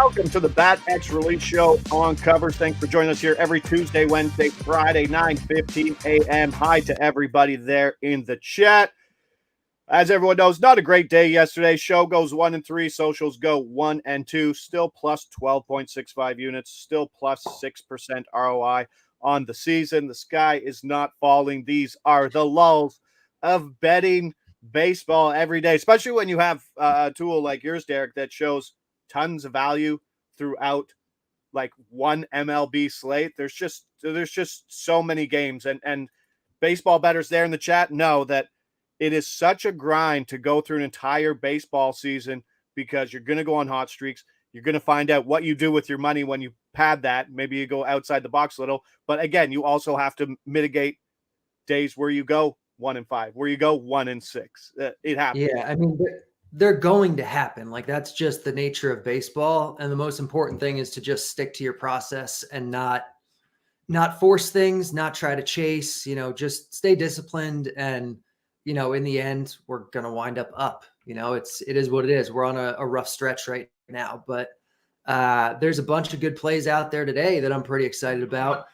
Welcome to the Bat X Release Show on Covers. Thanks for joining us here every Tuesday, Wednesday, Friday, 9:15 a.m. Hi to everybody there in the chat. As everyone knows, not a great day yesterday. Show goes 1-3, socials go 1-2, still plus 12.65 units, still plus 6% ROI on the season. The sky is not falling. These are the lulls of betting baseball every day, especially when you have a tool like yours, Derek, that shows tons of value throughout like one MLB slate. There's just so many games, and baseball bettors there in the chat know that it is such a grind to go through an entire baseball season because you're going to go on hot streaks. You're going to find out what you do with your money when you pad that. Maybe you go outside the box a little, but again, you also have to mitigate days where you go 1-5, where you go 1-6. It happens. Yeah, I mean, they're going to happen. Like, that's just the nature of baseball. And the most important thing is to just stick to your process and not force things, not try to chase, just stay disciplined. And, in the end, we're going to wind up. It is what it is. We're on a rough stretch right now, but there's a bunch of good plays out there today that I'm pretty excited about.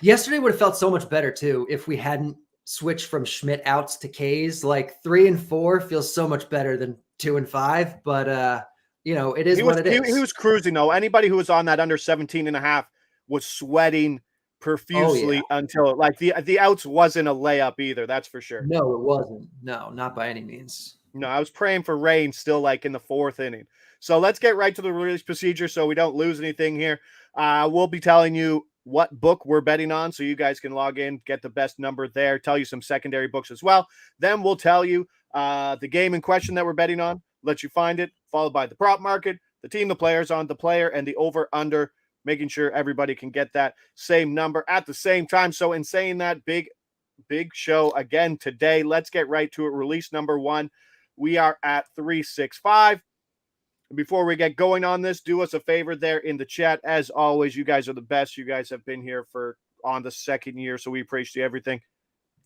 Yesterday would have felt so much better too if we hadn't switch from Schmidt outs to K's. Like 3 and 4 feels so much better than 2 and 5, but it is what it is. He was cruising though. Anybody who was on that under 17.5 was sweating profusely until like the outs wasn't a layup either. That's for sure. No, it wasn't. No, not by any means. No, I was praying for rain still like in the 4th inning. So let's get right to the release procedure so we don't lose anything here. We'll be telling you what book we're betting on so you guys can log in, get the best number there, tell you some secondary books as well. Then we'll tell you the game in question that we're betting on, let you find it, followed by the prop market, the team, the players on the player, and the over-under, making sure everybody can get that same number at the same time. So in saying that, big show again today. Let's get right to it. Release number 1. We are at 365. Before we get going on this, do us a favor there in the chat. As always, you guys are the best. You guys have been here on the 2nd year, so we appreciate everything.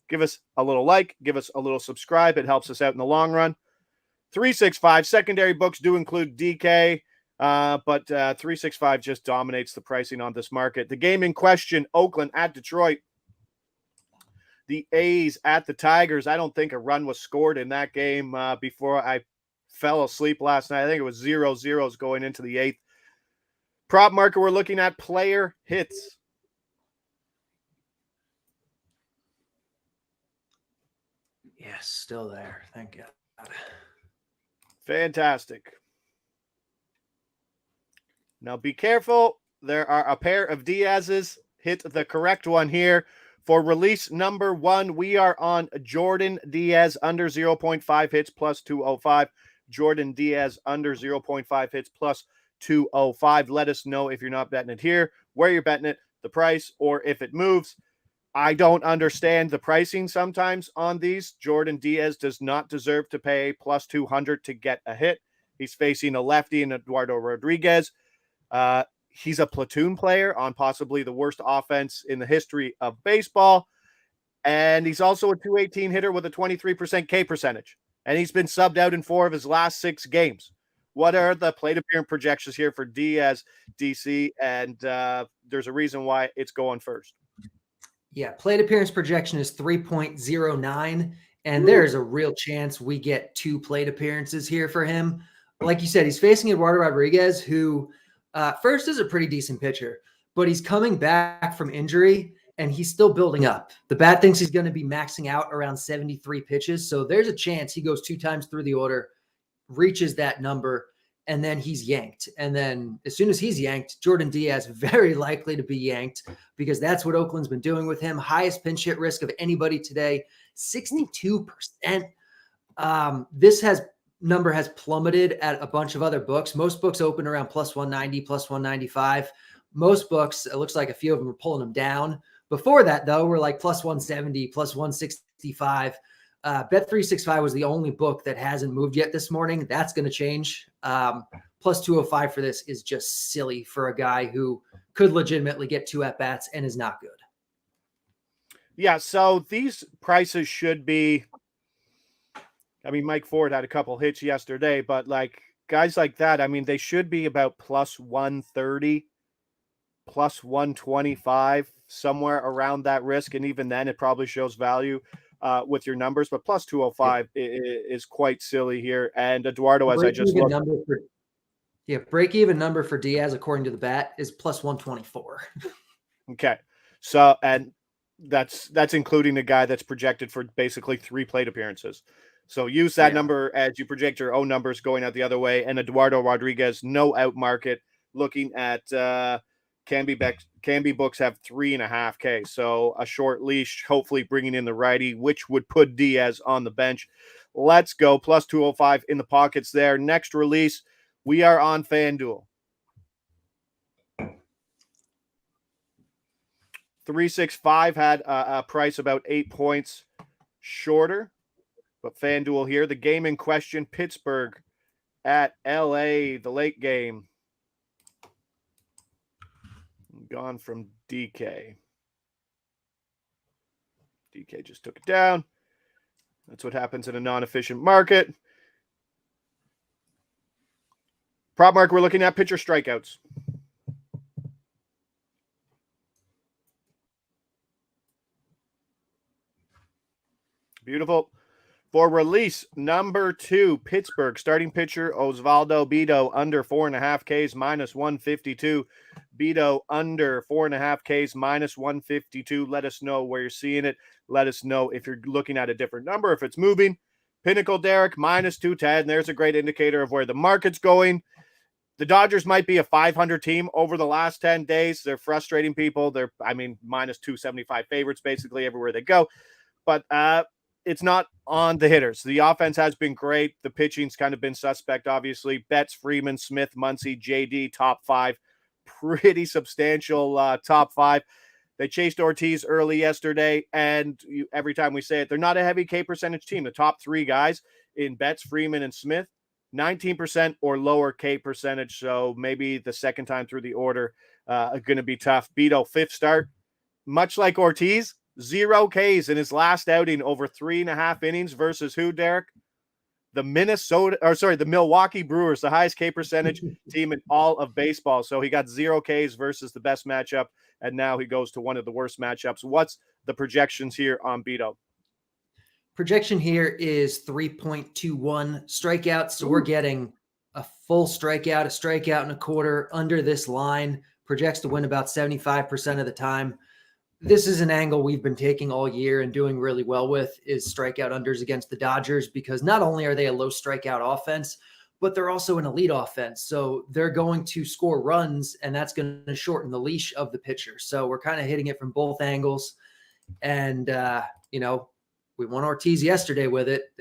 Give us a little like, give us a little subscribe. It helps us out in the long run. 365 secondary books do include DK, but 365 just dominates the pricing on this market. The game in question, Oakland at Detroit. The A's at the Tigers. I don't think a run was scored in that game before I fell asleep last night. I think it was 0-0 going into the 8th. Prop market, we're looking at player hits. Yes, still there. Thank God. Fantastic. Now be careful. There are a pair of Diaz's. Hit the correct one here. For release number 1, we are on Jordan Diaz under 0.5 hits plus 205. Jordan Diaz under 0.5 hits plus 205. Let us know if you're not betting it here, where you're betting it, the price, or if it moves. I don't understand the pricing sometimes on these. Jordan Diaz does not deserve to pay plus 200 to get a hit. He's facing a lefty in Eduardo Rodriguez. He's a platoon player on possibly the worst offense in the history of baseball. And he's also a 218 hitter with a 23% K percentage. And he's been subbed out in 4 of his last 6 games. What are the plate appearance projections here for Diaz, DC? And there's a reason why it's going first. Yeah, plate appearance projection is 3.09, and there's a real chance we get 2 plate appearances here for him. Like you said, he's facing Eduardo Rodriguez, who first is a pretty decent pitcher, but he's coming back from injury, and he's still building up. The bat thinks he's going to be maxing out around 73 pitches, so there's a chance he goes 2 times through the order, reaches that number, and then he's yanked. And then as soon as he's yanked, Jordan Diaz very likely to be yanked because that's what Oakland's been doing with him. Highest pinch hit risk of anybody today, 62%. This number has plummeted at a bunch of other books. Most books open around plus 190, plus 195. Most books, it looks like a few of them are pulling them down. Before that, though, we're like plus 170, plus 165. Bet365 was the only book that hasn't moved yet this morning. That's going to change. Plus 205 for this is just silly for a guy who could legitimately get 2 at-bats and is not good. Yeah, so these prices should be, I mean, Mike Ford had a couple hits yesterday, but like guys like that, I mean, they should be about plus 130, plus 125, somewhere around that risk. And even then, it probably shows value with your numbers. But plus 205 is quite silly here. And Eduardo, as I Break just even looked, number for break even number for Diaz according to the bat is plus 124. okay. So, and that's including the guy that's projected for basically 3 plate appearances. So use that Yeah. number as you project your own numbers going out the other way. And Eduardo Rodriguez, no out market. Looking at Canby books have 3.5K. So a short leash, hopefully bringing in the righty, which would put Diaz on the bench. Let's go. Plus 205 in the pockets there. Next release, we are on FanDuel. 365 had a price about 8 points shorter, but FanDuel here. The game in question, Pittsburgh at LA, the late game. Gone from DK. DK just took it down. That's what happens in a non-efficient market. Prop mark, we're looking at pitcher strikeouts. Beautiful. For release number 2, Pittsburgh starting pitcher Osvaldo Bido under 4.5Ks minus 152. Bido under 4.5Ks minus 152. Let us know where you're seeing it. Let us know if you're looking at a different number, if it's moving. Pinnacle Derek minus 210. There's a great indicator of where the market's going. The Dodgers might be a 500 team over the last 10 days. They're frustrating people. They're, minus 275 favorites basically everywhere they go. But it's not on the hitters. The offense has been great. The pitching's kind of been suspect, obviously. Betts, Freeman, Smith, Muncy, JD, top 5. Pretty substantial top 5. They chased Ortiz early yesterday, and every time we say it, they're not a heavy K percentage team. The top 3 guys in Betts, Freeman, and Smith, 19% or lower K percentage, so maybe the second time through the order going to be tough. Bido, 5th start. Much like Ortiz, 0 Ks in his last outing over 3.5 innings versus who, Derek? The Milwaukee Brewers, the highest K percentage team in all of baseball. So he got 0 Ks versus the best matchup, and now he goes to one of the worst matchups. What's the projections here on Bido? Projection here is 3.21 strikeouts. So we're getting a full strikeout, a strikeout and a quarter under this line. Projects to win about 75% of the time. This is an angle we've been taking all year and doing really well with, is strikeout unders against the Dodgers, because not only are they a low strikeout offense, but they're also an elite offense. So they're going to score runs, and that's going to shorten the leash of the pitcher. So we're kind of hitting it from both angles. And, we won Ortiz yesterday with it.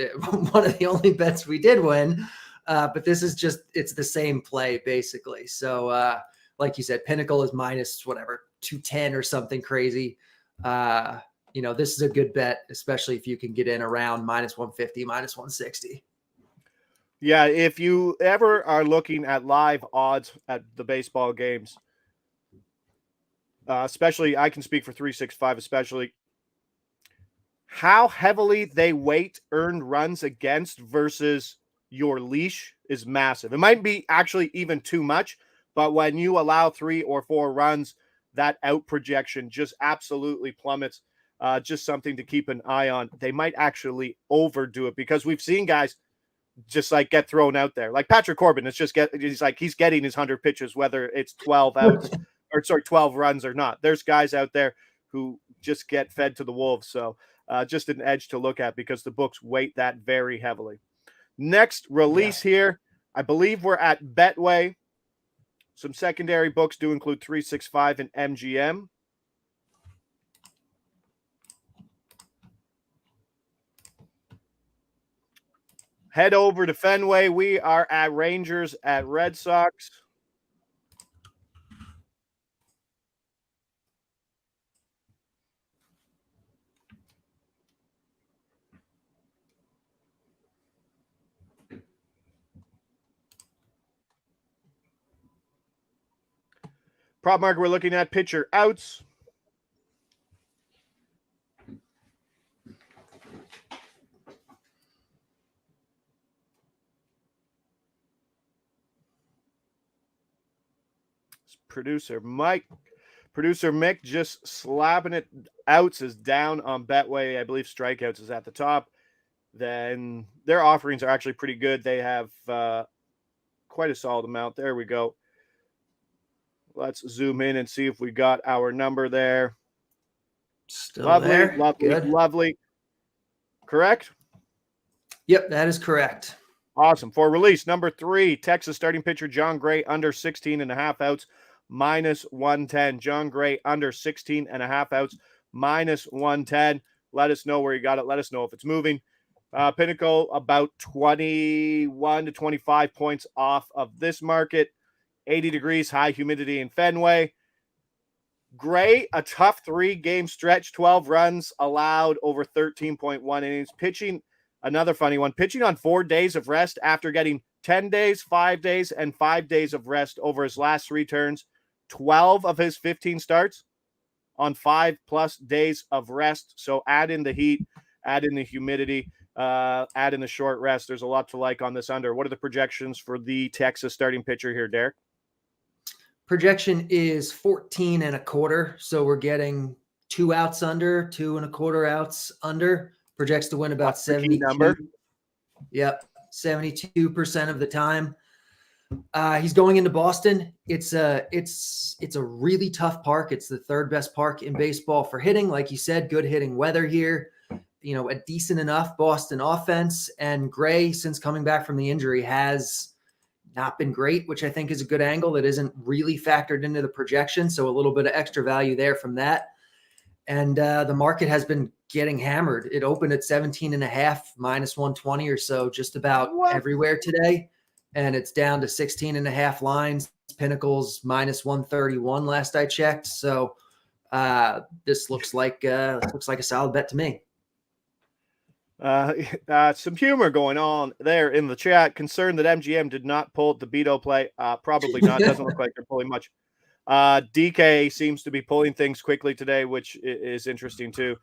One of the only bets we did win. But this is it's the same play, basically. So, like you said, Pinnacle is minus whatever, 210 or something crazy. This is a good bet, especially if you can get in around minus 150, minus 160. Yeah, if you ever are looking at live odds at the baseball games, especially, I can speak for 365, especially how heavily they weight earned runs against versus your leash is massive. It might be actually even too much, but when you allow 3 or 4 runs, that out projection just absolutely plummets. Just something to keep an eye on. They might actually overdo it, because we've seen guys just like get thrown out there. Like Patrick Corbin, he's getting his 100 pitches, whether it's 12 outs 12 runs or not. There's guys out there who just get fed to the wolves. So just an edge to look at, because the books weight that very heavily. Next release here, I believe we're at Betway. Some secondary books do include 365 and MGM. Head over to Fenway. We are at Rangers at Red Sox. Prop market, we're looking at pitcher outs. producer Mick just slapping it. Outs is down on Betway. I believe strikeouts is at the top. Then their offerings are actually pretty good. They have quite a solid amount. There we go. Let's zoom in and see if we got our number there. Still lovely, there. Lovely, good. Lovely. Correct? Yep, that is correct. Awesome. For release number 3, Texas starting pitcher John Gray under 16.5 outs, -110. John Gray under 16.5 outs, -110. Let us know where you got it. Let us know if it's moving. Pinnacle about 21 to 25 points off of this market. 80 degrees, high humidity in Fenway. Gray, a tough 3-game stretch, 12 runs allowed over 13.1 innings. Pitching, another funny one, pitching on 4 days of rest after getting 10 days, 5 days, and 5 days of rest over his last 3 turns. 12 of his 15 starts on 5+ days of rest. So add in the heat, add in the humidity, add in the short rest. There's a lot to like on this under. What are the projections for the Texas starting pitcher here, Derek? Projection is 14.25. So we're getting 2 outs under, 2.25 outs under. Projects to win about 72. Number. Yep, 72% of the time. He's going into Boston. It's a really tough park. It's the 3rd best park in baseball for hitting. Like you said, good hitting weather here. You know, a decent enough Boston offense. And Gray, since coming back from the injury, has not been great, which I think is a good angle that isn't really factored into the projection. So a little bit of extra value there from that. And the market has been getting hammered. It opened at 17.5, -120 or so, just about everywhere today. And it's down to 16.5 lines. Pinnacle's -131 last I checked. So this looks like a solid bet to me. Some humor going on there in the chat. Concerned that MGM did not pull the Bido play. Probably not. Doesn't look like they're pulling much. DK seems to be pulling things quickly today, which is interesting too.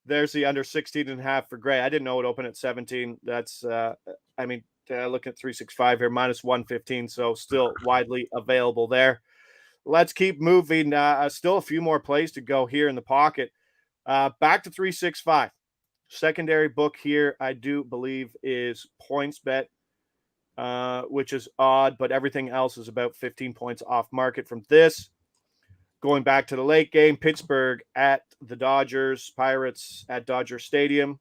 There's the under 16.5 for Gray. I didn't know it opened at 17. That's, looking at 365 here, -115. So still widely available there. Let's keep moving. Still a few more plays to go here in the pocket. Back to 365. Secondary book here, I do believe, is PointsBet, which is odd, but everything else is about 15 points off market from this. Going back to the late game, Pittsburgh at the Dodgers, Pirates at Dodger Stadium.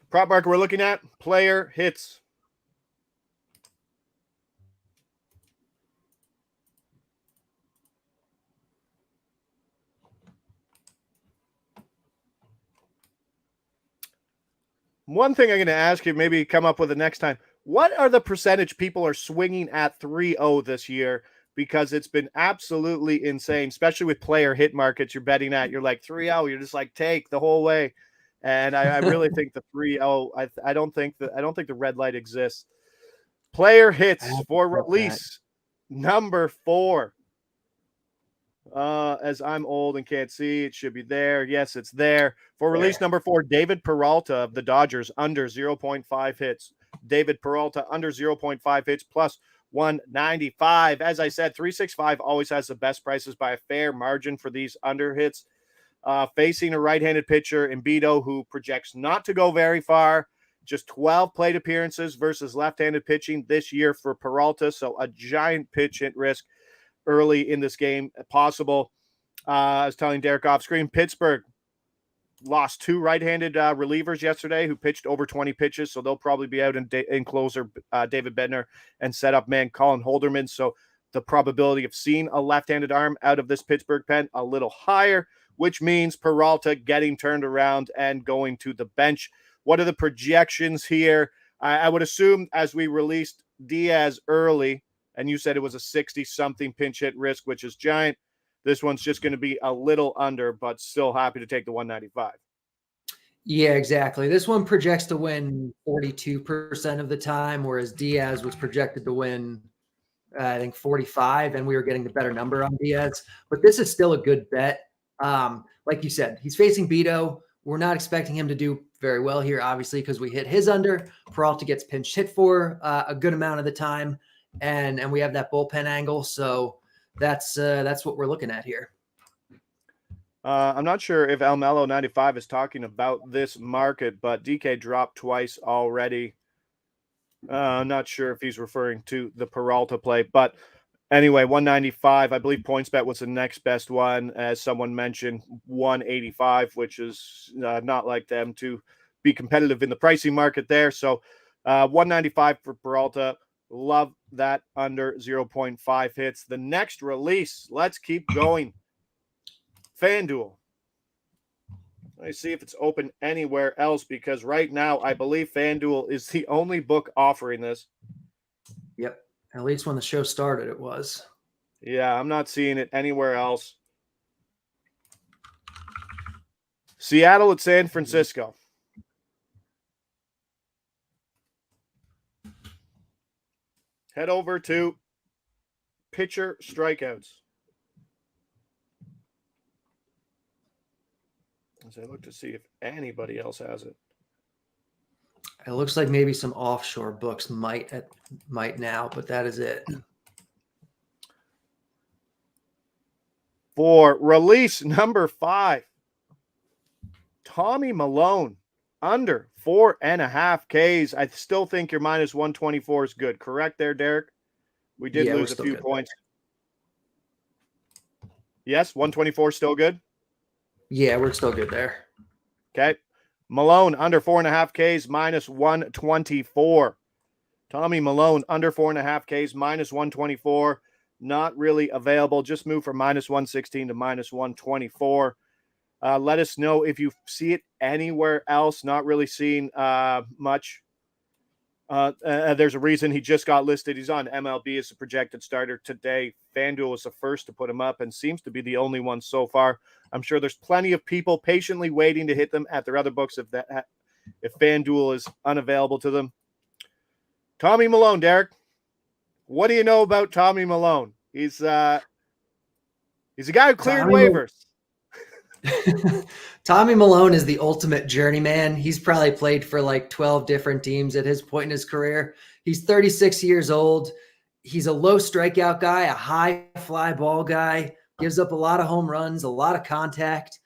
Prop market we're looking at, player hits. One thing I'm going to ask you, maybe come up with it next time. What are the percentage people are swinging at 3-0 this year? Because it's been absolutely insane, especially with player hit markets you're betting at. You're like 3-0, you're just like take the whole way. And I really think the 3-0, I don't think the red light exists. Player hits for release number 4. As I'm old and can't see, it should be there. Yes, it's there. For release number 4, David Peralta of the Dodgers under 0.5 hits. David Peralta under 0.5 hits plus 195. As I said, 365 always has the best prices by a fair margin for these under hits. Facing a right-handed pitcher in Bido who projects not to go very far. Just 12 plate appearances versus left-handed pitching this year for Peralta. So a giant pitch hit risk early in this game possible. I was telling Derek off screen, Pittsburgh lost 2 right-handed relievers yesterday who pitched over 20 pitches, so they'll probably be out in closer David Bednar and setup man Colin Holderman. So the probability of seeing a left-handed arm out of this Pittsburgh pen a little higher, which means Peralta getting turned around and going to the bench. What are the projections here? I would assume as we released Diaz early, and you said it was a 60-something pinch hit risk, which is giant. This one's just going to be a little under, but still happy to take the 195. Yeah, exactly. This one projects to win 42% of the time, whereas Diaz was projected to win, I think, 45, and we were getting the better number on Diaz. But this is still a good bet. Like you said, he's facing Bido, we're not expecting him to do very well here, obviously, because we hit his under. Peralta gets pinch hit for a good amount of the time, and we have that bullpen angle. So that's what we're looking at here. I'm not sure if El Mello 95 is talking about this market, but DK dropped twice already. I'm not sure if he's referring to the Peralta play, but anyway, 195. I believe PointsBet was the next best one, as someone mentioned, 185, which is not like them to be competitive in the pricing market there. So 195 for Peralta. Love that under 0.5 hits. The next release, let's keep going. FanDuel. Let me see if it's open anywhere else, because right now I believe FanDuel is the only book offering this. Yep. At least when the show started, it was. Yeah, I'm not seeing it anywhere else. Seattle at San Francisco. Head over to pitcher strikeouts. As I look to see if anybody else has it. It looks like maybe some offshore books might now, but that is it. For release number 5, Tommy Malone, under 4.5 Ks. I still think your minus 124 is good. Correct there, Derek? We did lose a few points. Yes, 124 still good? Yeah, we're still good there. Okay. Malone, under 4.5 Ks, minus 124. Tommy Malone, under 4.5 Ks, minus 124. Not really available. Just moved from minus 116 to minus 124. Let us know if you see it anywhere else. Not really seeing much. There's a reason he just got listed. He's on MLB as a projected starter today. FanDuel was the first to put him up and seems to be the only one so far. I'm sure there's plenty of people patiently waiting to hit them at their other books if FanDuel is unavailable to them. Tommy Malone, Derek. What do you know about Tommy Malone? He's a guy who cleared waivers. Tommy Malone is the ultimate journeyman. He's probably played for like 12 different teams at his point in his career. He's 36 years old. He's a low strikeout guy, a high fly ball guy, gives up a lot of home runs, a lot of contact.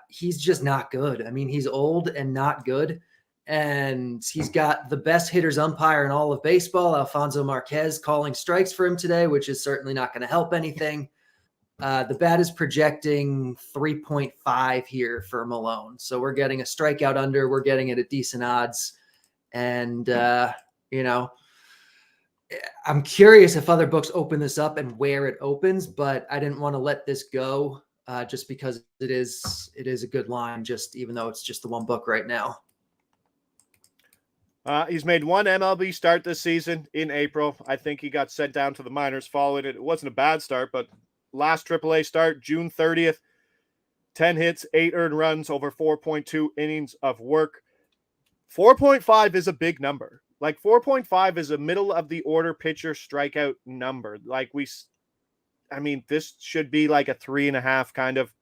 He's just not good. I mean, he's old and not good. And he's got the best hitters umpire in all of baseball, Alfonso Marquez, calling strikes for him today, which is certainly not going to help anything. The bat is projecting 3.5 here for Malone. So we're getting a strikeout under. We're getting it at decent odds. And, I'm curious if other books open this up and where it opens, but I didn't want to let this go just because it is a good line, just even though it's just the one book right now. He's made one MLB start this season in April. I think he got sent down to the minors following it. It wasn't a bad start, but last AAA start, June 30th, 10 hits, 8 earned runs, over 4.2 innings of work. 4.5 is a big number. Like 4.5 is a middle of the order pitcher strikeout number. Like this should be like a 3.5 kind of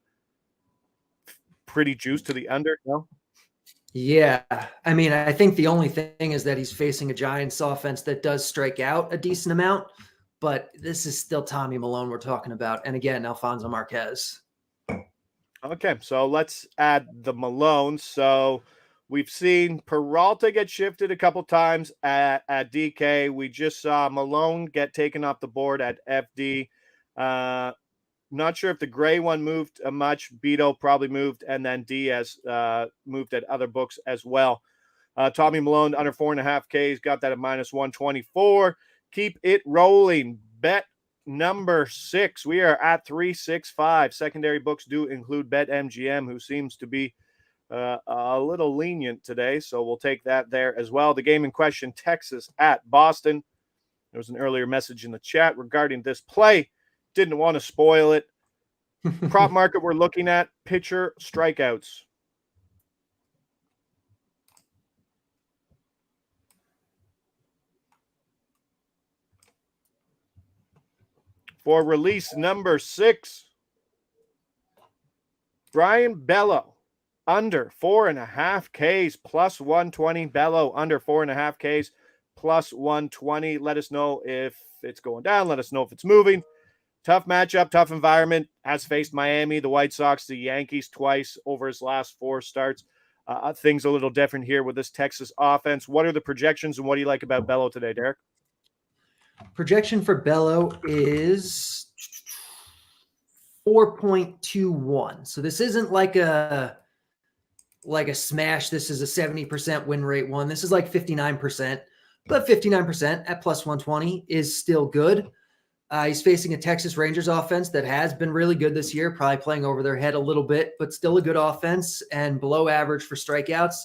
pretty juice to the under. No? Yeah. I mean, I think the only thing is that he's facing a Giants offense that does strike out a decent amount, but this is still Tommy Malone we're talking about. And again, Alfonso Marquez. Okay, so let's add the Malone. So we've seen Peralta get shifted a couple times at DK. We just saw Malone get taken off the board at FD. Not sure if the gray one moved much. Bido probably moved, and then Diaz moved at other books as well. Tommy Malone under 4.5 Ks, got that at minus 124. Keep it rolling. Bet number 6. We are at 365. Secondary books do include BetMGM, who seems to be a little lenient today, so we'll take that there as well. The game in question, Texas at Boston. There was an earlier message in the chat regarding this play. Didn't want to spoil it. Prop market we're looking at, pitcher strikeouts. For release number 6, Brian Bello, under 4.5 Ks plus 120. Bello under 4.5 Ks plus 120. Let us know if it's going down. Let us know if it's moving. Tough matchup, tough environment. Has faced Miami, the White Sox, the Yankees twice over his last 4 starts. Things a little different here with this Texas offense. What are the projections and what do you like about Bello today, Derek? Projection for Bello is 4.21. So this isn't like a smash. This is a 70% win rate one. This is like 59%, but 59% at plus 120 is still good. He's facing a Texas Rangers offense that has been really good this year, probably playing over their head a little bit, but still a good offense and below average for strikeouts.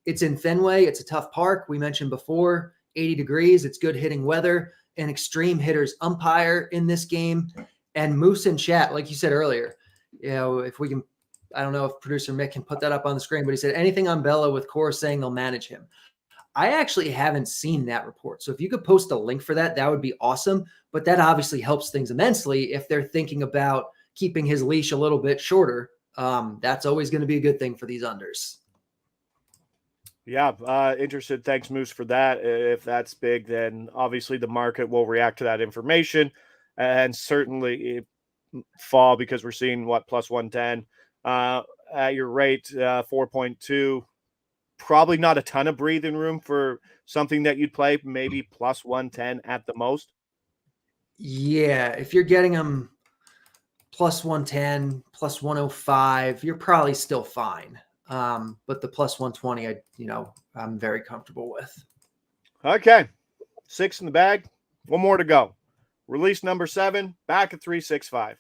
It's in Fenway. It's a tough park. We mentioned before, 80 degrees. It's good hitting weather. An extreme hitters umpire in this game. And Moose in chat, like you said earlier, if we can, I don't know if producer Mick can put that up on the screen, but he said anything on Bello with Cora saying they'll manage him. I actually haven't seen that report. So if you could post a link for that, that would be awesome. But that obviously helps things immensely if they're thinking about keeping his leash a little bit shorter. That's always going to be a good thing for these unders. Yeah, interested. Thanks, Moose, for that. If that's big, then obviously the market will react to that information and certainly fall because we're seeing plus 110 at your rate, 4.2. Probably not a ton of breathing room for something that you'd play, maybe plus 110 at the most. Yeah, if you're getting them plus 110, plus 105, you're probably still fine. But the plus 120, I'm very comfortable with. Okay. 6 in the bag. One more to go. Release number 7, back at 365.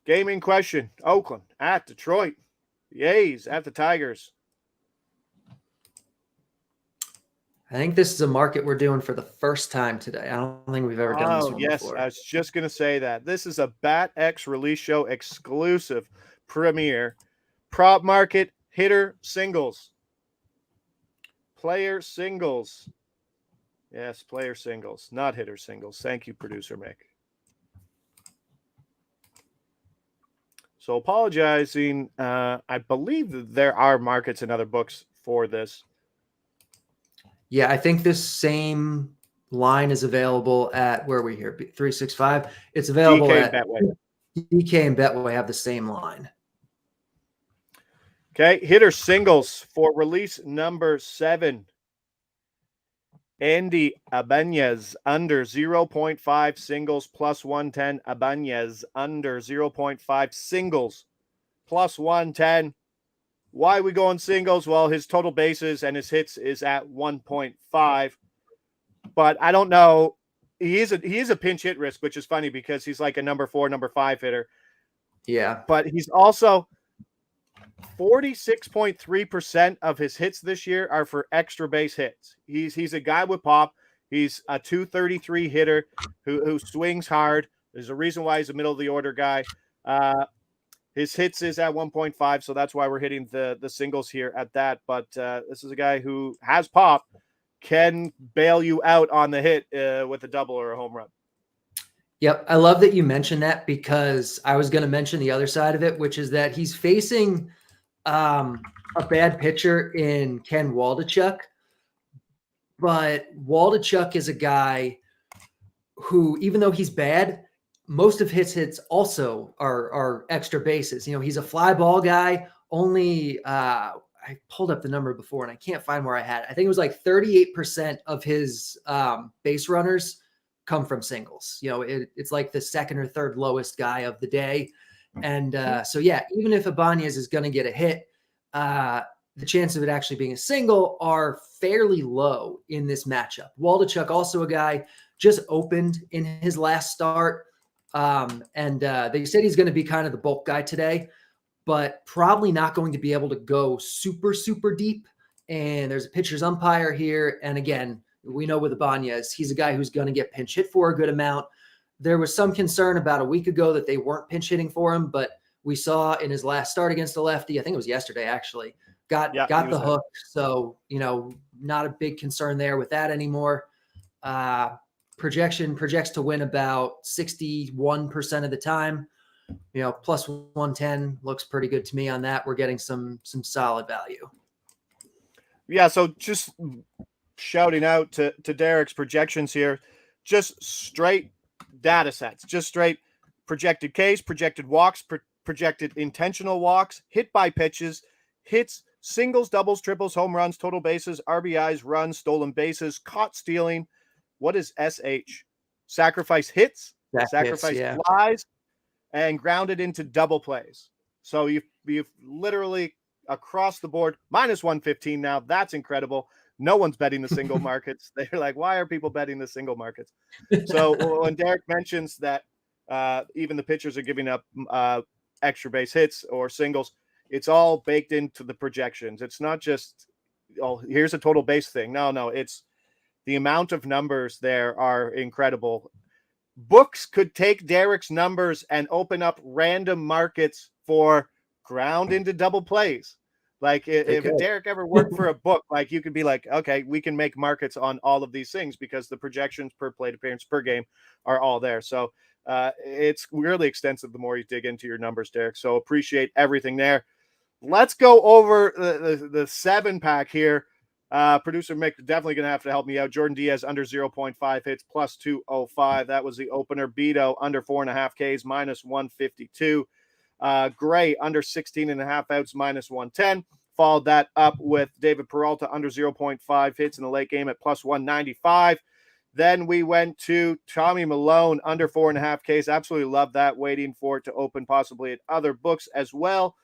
Gaming question. Oakland at Detroit. The A's at the Tigers. I think this is a market we're doing for the first time today. I don't think we've ever done this one before. I was just going to say that. This is a BatX release show exclusive premiere. Prop market, hitter singles. Player singles. Yes, player singles, not hitter singles. Thank you, producer Mick. So apologizing. I believe that there are markets and other books for this. Yeah, I think this same line is available at where are we here? 365. It's available DK at Betway. DK and Betway have the same line. Okay, hitter singles for release number 7. Andy Ibanez under 0.5 singles plus 110. Ibanez under 0.5 singles plus 110. Why are we going singles? Well, his total bases and his hits is at 1.5. But I don't know. He is a pinch hit risk, which is funny because he's like a number 4, number 5 hitter. Yeah. But he's also 46.3% of his hits this year are for extra base hits. He's a guy with pop. He's a 233 hitter who swings hard. There's a reason why he's a middle of the order guy. His hits is at 1.5, so that's why we're hitting the singles here at that. But this is a guy who has pop, can bail you out on the hit with a double or a home run. Yep. I love that you mentioned that because I was going to mention the other side of it, which is that he's facing a bad pitcher in Ken Waldichuk. But Waldichuk is a guy who, even though he's bad, most of his hits also are extra bases. He's a fly ball guy. Only I pulled up the number before and I can't find where I had it. I think it was like 38% of his base runners come from singles. It's like the second or third lowest guy of the day. And so, yeah, even if Ibanez is going to get a hit, the chance of it actually being a single are fairly low in this matchup. Waldichuk, also a guy, just opened in his last start. And they said he's going to be kind of the bulk guy today, but probably not going to be able to go super, super deep. And there's a pitcher's umpire here. And again, we know with Ibanez, he's a guy who's going to get pinch hit for a good amount. There was some concern about a week ago that they weren't pinch hitting for him, but we saw in his last start against the lefty, I think it was yesterday actually, got the hook. So, not a big concern there with that anymore. Projects to win about 61% of the time. plus 110 looks pretty good to me on that. We're getting some solid value. Yeah, so just shouting out to Derek's projections here, just straight data sets, just straight projected Ks, projected walks, projected intentional walks, hit by pitches, hits, singles, doubles, triples, home runs, total bases, RBIs, runs, stolen bases, caught stealing. What is SH? Sacrifice hits, sacrifice flies, and grounded into double plays. So you've literally across the board minus 115 now. That's incredible. No one's betting the single markets. They're like, why are people betting the single markets? So when Derek mentions that even the pitchers are giving up extra base hits or singles, it's all baked into the projections. It's not just, oh, here's a total base thing. No, it's the amount of numbers there are incredible. Books could take Derek's numbers and open up random markets for ground into double plays. Like if Derek ever worked for a book, like you could be like, okay, we can make markets on all of these things because the projections per plate appearance per game are all there. So it's really extensive the more you dig into your numbers, Derek. So appreciate everything there. Let's go over the 7-pack here. Producer Mick definitely going to have to help me out. Jordan Diaz under 0.5 hits plus 205. That was the opener. Bido under 4.5 Ks minus 152. Gray under 16.5 outs minus 110. Followed that up with David Peralta under 0.5 hits in the late game at plus 195. Then we went to Tommy Malone under 4.5 Ks. Absolutely love that. Waiting for it to open possibly at other books as well.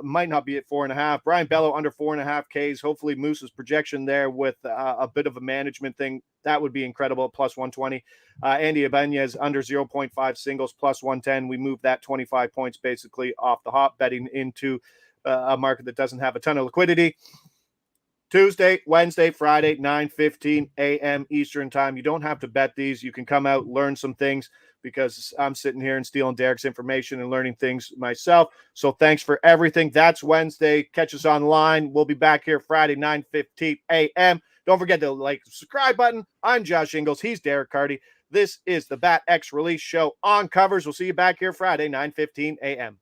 Might not be at 4.5. Brian Bello under 4.5 Ks. Hopefully Moose's projection there with a bit of a management thing. That would be incredible at plus 120. Andy Ibanez under 0.5 singles plus 110. We moved that 25 points basically off the hop, betting into a market that doesn't have a ton of liquidity. Tuesday, Wednesday, Friday, 9:15 a.m. Eastern time. You don't have to bet these. You can come out, learn some things, because I'm sitting here and stealing Derek's information and learning things myself. So thanks for everything. That's Wednesday. Catch us online. We'll be back here Friday, 9:15 a.m. Don't forget to like the subscribe button. I'm Josh Ingles. He's Derek Carty. This is the Bat X Release Show on Covers. We'll see you back here Friday, 9:15 a.m.